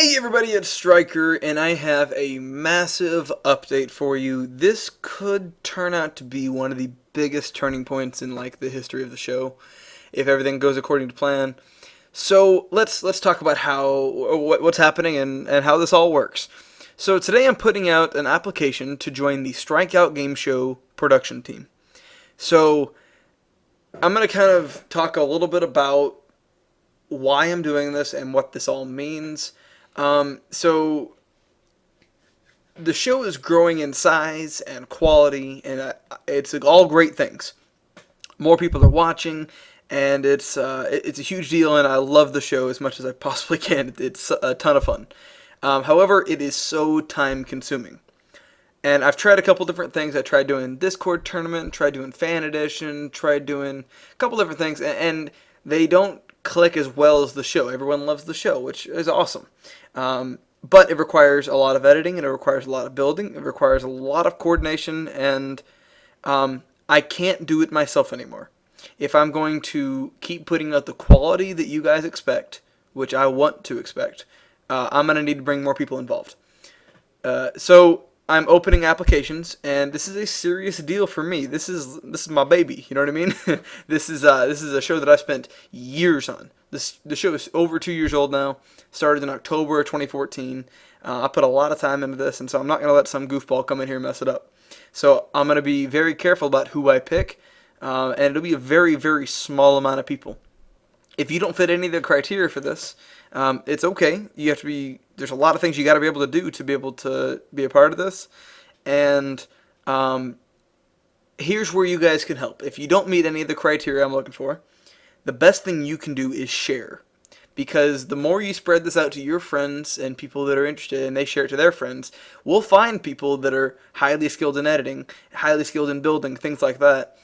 Hey everybody, it's Striker, and I have a massive update for you. This could turn out to be one of the biggest turning points in the history of the show, if everything goes according to plan. So let's talk about what's happening and how this all works. So today I'm putting out an application to join the Strikeout Game Show production team. So I'm gonna kind of talk a little bit about why I'm doing this and what this all means. So the show is growing in size and quality, and it's all great things. More people are watching, and it's a huge deal, and I love the show as much as I possibly can. It's a ton of fun. However, it is so time consuming. And I've tried a couple different things. I tried doing Discord tournament, tried doing fan edition, tried doing a couple different things, and they don't click as well as the show. Everyone loves the show, which is awesome. But it requires a lot of editing, and it requires a lot of building. It requires a lot of coordination, and I can't do it myself anymore. If I'm going to keep putting out the quality that you guys expect, which I want to expect, I'm going to need to bring more people involved. So I'm opening applications, and this is a serious deal for me. This is my baby. You know what I mean? This is a show that I spent years on. The show is over 2 years old now. Started in October of 2014. I put a lot of time into this, and so I'm not gonna let some goofball come in here and mess it up. So I'm gonna be very careful about who I pick, and it'll be a very, very small amount of people. If you don't fit any of the criteria for this, it's okay. You have to be. There's a lot of things you got to be able to do to be able to be a part of this, and here's where you guys can help. If you don't meet any of the criteria I'm looking for, the best thing you can do is share, because the more you spread this out to your friends and people that are interested, and they share it to their friends, we'll find people that are highly skilled in editing, highly skilled in building, things like that.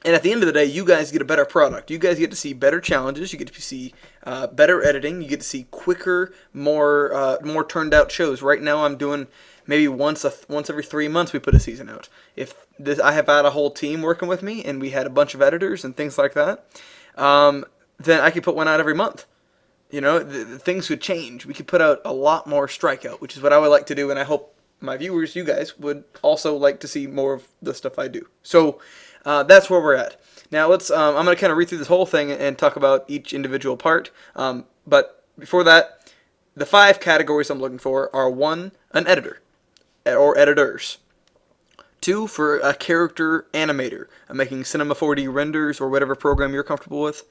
And at the end of the day, you guys get a better product. You guys get to see better challenges. You get to see better editing. You get to see quicker, more turned out shows. Right now, I'm doing maybe once every 3 months we put a season out. I have had a whole team working with me, and we had a bunch of editors and things like that, then I could put one out every month. You know, things could change. We could put out a lot more Strikeout, which is what I would like to do, and I hope my viewers, you guys, would also like to see more of the stuff I do. So that's where we're at. Now I'm going to kind of read through this whole thing and talk about each individual part. But before that, the 5 categories I'm looking for are: 1, an editor or editors; 2, for a character animator, making Cinema 4D renders or whatever program you're comfortable with;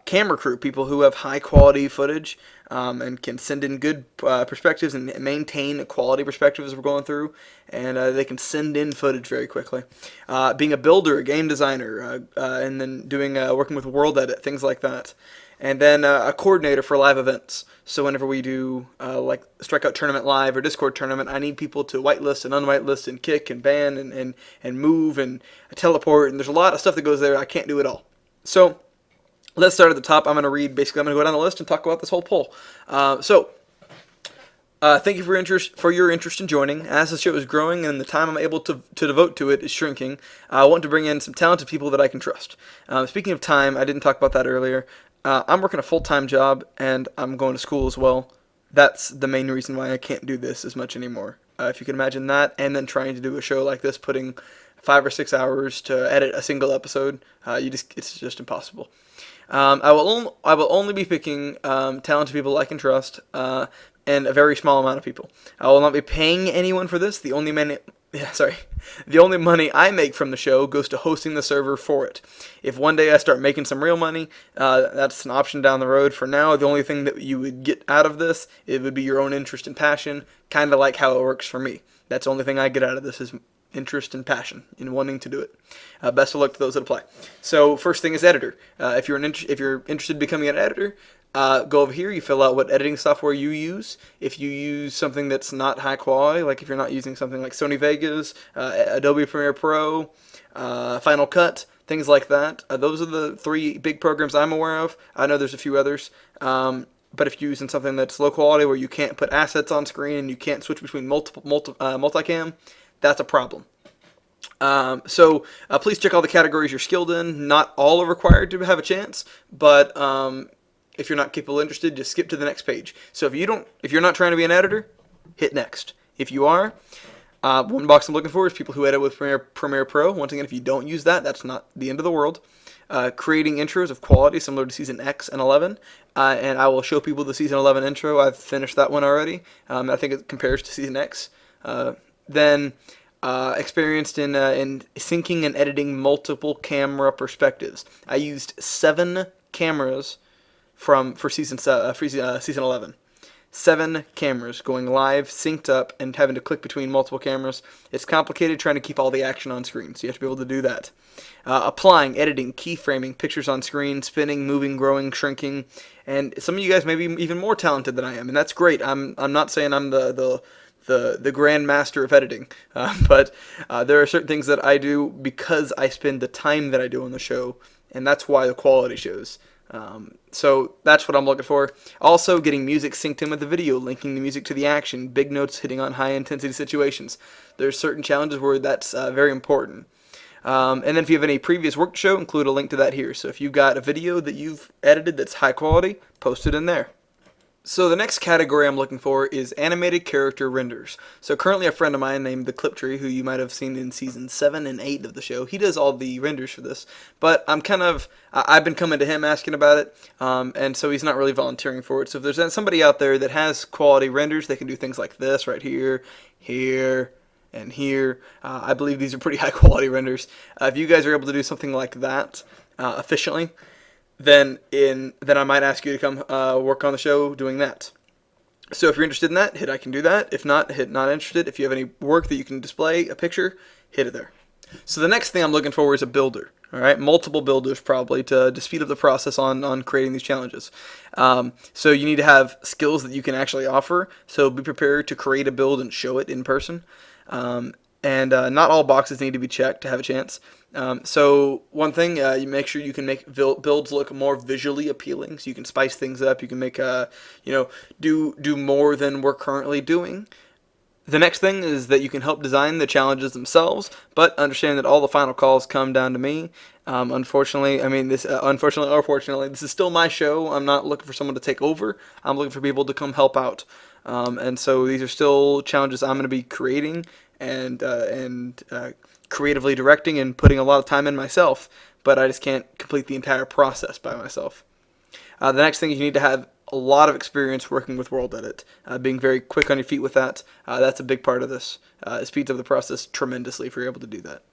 camera crew, people who have high quality footage and can send in good perspectives and maintain quality perspectives as we're going through, and they can send in footage very quickly. Being a builder, a game designer, and then doing working with World Edit, things like that. And then a coordinator for live events. So whenever we do like Strikeout Tournament Live or Discord Tournament, I need people to whitelist and unwhitelist and kick and ban and move and teleport, and there's a lot of stuff that goes there. I can't do it all. So let's start at the top. I'm going to go down the list and talk about this whole poll. Thank you for your interest in joining. As the show is growing and the time I'm able to devote to it is shrinking, I want to bring in some talented people that I can trust. Speaking of time, I didn't talk about that earlier. I'm working a full-time job, and I'm going to school as well. That's the main reason why I can't do this as much anymore. If you can imagine that, and then trying to do a show like this, putting 5 or 6 hours to edit a single episode, it's just impossible. I will only be picking talented people I can trust, and a very small amount of people. I will not be paying anyone for this. The only money I make from the show goes to hosting the server for it. If one day I start making some real money, that's an option down the road. For now, the only thing that you would get out of this, it would be your own interest and passion, kind of like how it works for me. That's the only thing I get out of this is interest and passion in wanting to do it. Best of luck to those that apply. So first thing is editor. If you're interested in becoming an editor, go over here. You fill out what editing software you use. If you use something that's not high quality, like if you're not using something like Sony Vegas, Adobe Premiere Pro, Final Cut, things like that. Those are the 3 big programs I'm aware of. I know there's a few others. But if you're using something that's low quality where you can't put assets on screen and you can't switch between multicam, that's a problem. So please check all the categories you're skilled in. Not all are required to have a chance, but If you're not capable or interested, just skip to the next page. So if you're not trying to be an editor, hit next. If you are, one box I'm looking for is people who edit with Premiere Pro. Once again, if you don't use that, that's not the end of the world. Creating intros of quality similar to Season X and 11. And I will show people the Season 11 intro. I've finished that one already. I think it compares to Season X. Then experienced in syncing and editing multiple camera perspectives. I used 7 cameras for Season 11. 7 cameras going live, synced up, and having to click between multiple cameras. It's complicated trying to keep all the action on screen, so you have to be able to do that. Applying, editing, keyframing, pictures on screen, spinning, moving, growing, shrinking, and some of you guys may be even more talented than I am, and that's great. I'm not saying I'm the grand master of editing, but there are certain things that I do because I spend the time that I do on the show, and that's why the quality shows. So that's what I'm looking for. Also, getting music synced in with the video, linking the music to the action, big notes hitting on high intensity situations. There's certain challenges where that's very important. And then if you have any previous work to show, include a link to that here. So if you've got a video that you've edited that's high quality, post it in there. So the next category I'm looking for is animated character renders. So currently a friend of mine named The Cliptree, who you might have seen in season 7 and 8 of the show, he does all the renders for this. But I've been coming to him asking about it, and so he's not really volunteering for it. So if there's somebody out there that has quality renders, they can do things like this right here, here, and here. I believe these are pretty high quality renders. If you guys are able to do something like that efficiently, then I might ask you to come work on the show doing that. So if you're interested in that, hit I can do that. If not, hit not interested. If you have any work that you can display, a picture, hit it there. So the next thing I'm looking for is a builder. All right, multiple builders probably to speed up the process on creating these challenges. So you need to have skills that you can actually offer. So be prepared to create a build and show it in person. And not all boxes need to be checked to have a chance. So one thing, you make sure you can make builds look more visually appealing. So you can spice things up. You can make do more than we're currently doing. The next thing is that you can help design the challenges themselves, but understand that all the final calls come down to me. Unfortunately or fortunately, this is still my show. I'm not looking for someone to take over. I'm looking for people to come help out. And so these are still challenges I'm going to be creating and creatively directing and putting a lot of time in myself, but I just can't complete the entire process by myself. The next thing is you need to have a lot of experience working with World Edit, being very quick on your feet with that. That's a big part of this. It speeds up the process tremendously if you're able to do that.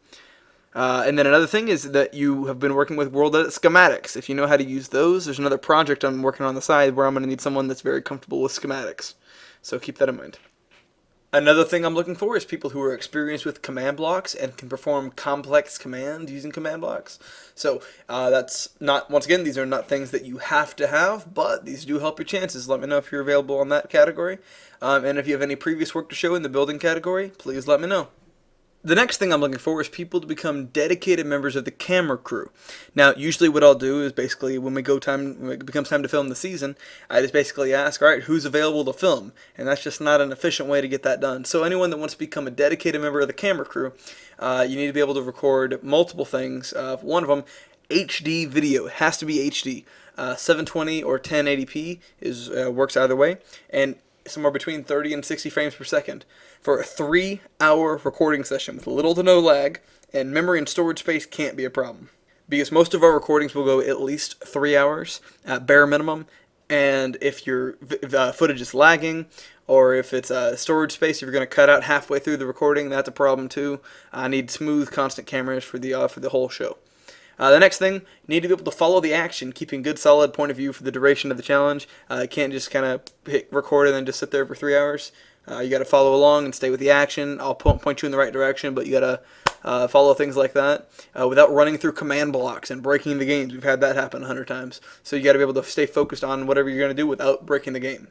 And then another thing is that you have been working with World Edit schematics. If you know how to use those, there's another project I'm working on the side where I'm going to need someone that's very comfortable with schematics. So keep that in mind. Another thing I'm looking for is people who are experienced with command blocks and can perform complex commands using command blocks. So that's not, once again, these are not things that you have to have, but these do help your chances. Let me know if you're available on that category. And if you have any previous work to show in the building category, please let me know. The next thing I'm looking for is people to become dedicated members of the camera crew. Now, usually what I'll do is basically when it becomes time to film the season, I just basically ask, all right, who's available to film? And that's just not an efficient way to get that done. So anyone that wants to become a dedicated member of the camera crew, you need to be able to record multiple things. One of them, HD video. It has to be HD. 720 or 1080p works either way. And somewhere between 30 and 60 frames per second for a 3-hour recording session with little to no lag, and memory and storage space can't be a problem. Because most of our recordings will go at least 3 hours at bare minimum, and if your footage is lagging, or if it's storage space, if you're going to cut out halfway through the recording, that's a problem too. I need smooth, constant cameras for the whole show. The next thing, you need to be able to follow the action, keeping good solid point of view for the duration of the challenge. You can't just kind of hit record and then just sit there for 3 hours. You got to follow along and stay with the action. I'll point you in the right direction, but you got to follow things like that without running through command blocks and breaking the games. We've had that happen 100 times. So you got to be able to stay focused on whatever you're going to do without breaking the game.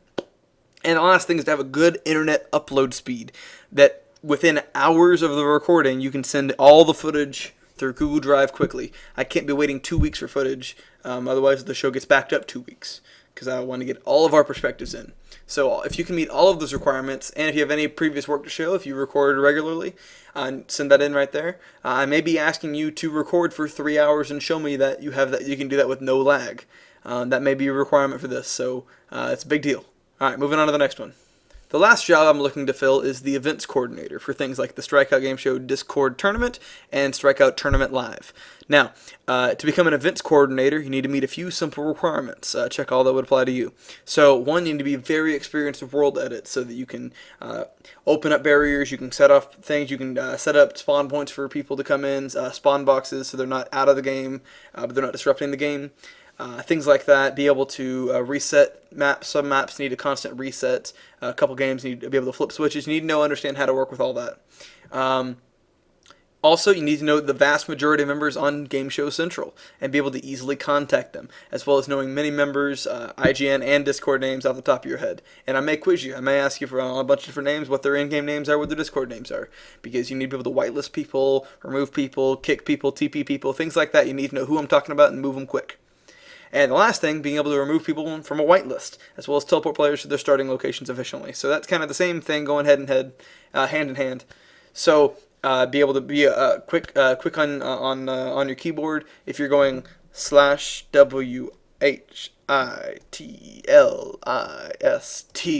And the last thing is to have a good internet upload speed, that within hours of the recording, you can send all the footage through Google Drive quickly. I can't be waiting 2 weeks for footage, otherwise the show gets backed up 2 weeks, because I want to get all of our perspectives in. So if you can meet all of those requirements, and if you have any previous work to show, if you record regularly, send that in right there. I may be asking you to record for 3 hours and show me that you can do that with no lag. That may be a requirement for this, so it's a big deal. All right, moving on to the next one. The last job I'm looking to fill is the events coordinator for things like the Strikeout Game Show Discord Tournament and Strikeout Tournament Live. Now, to become an events coordinator, you need to meet a few simple requirements. Check all that would apply to you. So, one, you need to be very experienced with world edits so that you can open up barriers, you can set off things, you can set up spawn points for people to come in, spawn boxes so they're not out of the game, but they're not disrupting the game. Things like that, be able to reset maps. Some maps need a constant reset. A couple games need to be able to flip switches. You need to understand how to work with all that. Also, you need to know the vast majority of members on Game Show Central and be able to easily contact them, as well as knowing many members, IGN, and Discord names off the top of your head. And I may quiz you. I may ask you for a bunch of different names, what their in-game names are, what their Discord names are, because you need to be able to whitelist people, remove people, kick people, TP people, things like that. You need to know who I'm talking about and move them quick. And the last thing, being able to remove people from a whitelist, as well as teleport players to their starting locations efficiently. So that's kind of the same thing going hand in hand. So be able to be quick on your keyboard. If you're going /WHITLIST,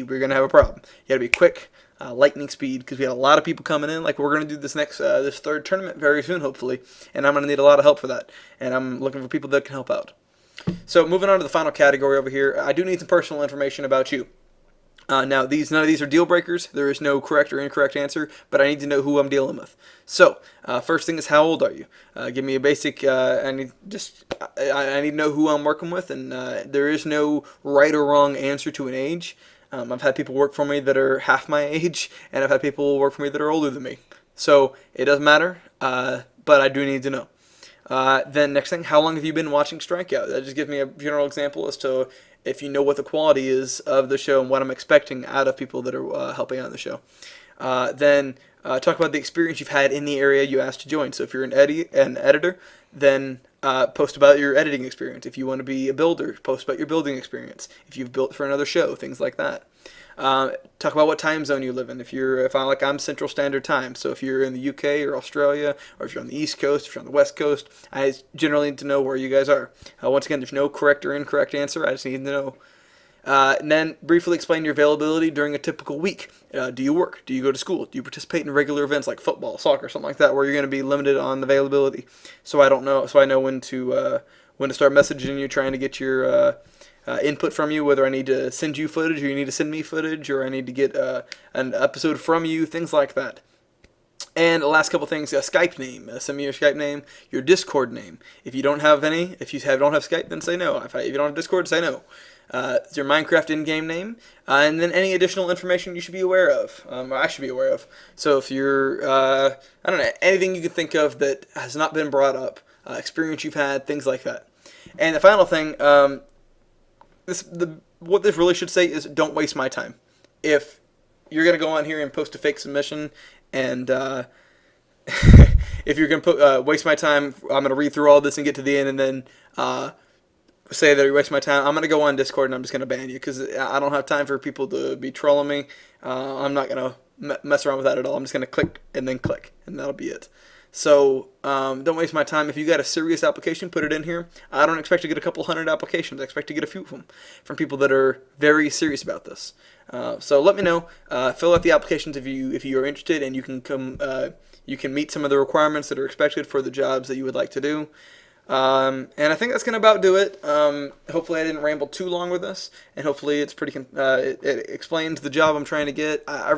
we're gonna have a problem. You gotta be quick. Lightning speed, because we had a lot of people coming in. Like, we're going to do this this third tournament very soon, hopefully, and I'm going to need a lot of help for that, and I'm looking for people that can help out. So moving on to the final category over here, I do need some personal information about you. Now, none of these are deal breakers. There is no correct or incorrect answer, but I need to know who I'm dealing with. So, first thing is, how old are you? Give me a basic. I need to know who I'm working with, and there is no right or wrong answer to an age. I've had people work for me that are half my age, and I've had people work for me that are older than me. So it doesn't matter, but I do need to know. Then next thing, how long have you been watching Strikeout? That just gives me a general example as to if you know what the quality is of the show and what I'm expecting out of people that are helping out in the show. Then talk about the experience you've had in the area you asked to join. So if you're an editor, then post about your editing experience. If you want to be a builder, post about your building experience. If you've built for another show, things like that. Talk about what time zone you live in. I'm Central Standard Time, so if you're in the UK or Australia, or if you're on the East Coast, if you're on the West Coast, I generally need to know where you guys are. Once again, there's no correct or incorrect answer. I just need to know. And then briefly explain your availability during a typical week. Do you work? Do you go to school? Do you participate in regular events like football, soccer, something like that, where you're going to be limited on availability? So I know when to start messaging you, trying to get your input from you, whether I need to send you footage or you need to send me footage, or I need to get an episode from you, things like that. And the last couple things, a Skype name. Send me your Skype name, your Discord name. If you don't have any, if you don't have Skype, then say no. If you don't have Discord, say no. Your Minecraft in-game name, and then any additional information you should be aware of, or I should be aware of. So if you're, anything you can think of that has not been brought up, experience you've had, things like that. And the final thing, what this really should say is, don't waste my time. If you're going to go on here and post a fake submission, and if you're going to waste my time, I'm going to read through all this and get to the end, and then say that you're wasting my time, I'm going to go on Discord and I'm just going to ban you, because I don't have time for people to be trolling me. I'm not going to mess around with that at all. I'm just going to click, and that'll be it. So don't waste my time. If you got a serious application, put it in here. I don't expect to get a couple hundred applications. I expect to get a few of them from people that are very serious about this. So let me know. Fill out the applications if you are interested, and you can come. You can meet some of the requirements that are expected for the jobs that you would like to do. And I think that's going to about do it. Hopefully I didn't ramble too long with this, and hopefully it's it explains the job I'm trying to get. I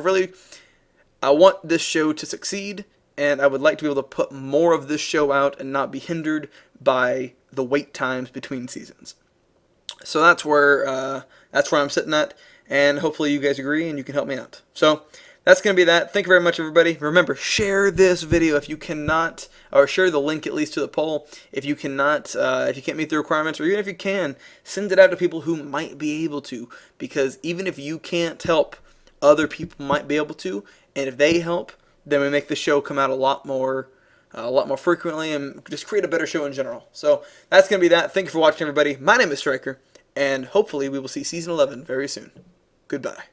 want this show to succeed, and I would like to be able to put more of this show out and not be hindered by the wait times between seasons. So that's where I'm sitting at, and hopefully you guys agree and you can help me out. So that's going to be that. Thank you very much, everybody. Remember, share this video if you cannot, or share the link at least to the poll. If you cannot, if you can't meet the requirements, or even if you can, send it out to people who might be able to, because even if you can't help, other people might be able to, and if they help, then we make the show come out a lot more frequently, and just create a better show in general. So that's going to be that. Thank you for watching, everybody. My name is Striker, and hopefully we will see Season 11 very soon. Goodbye.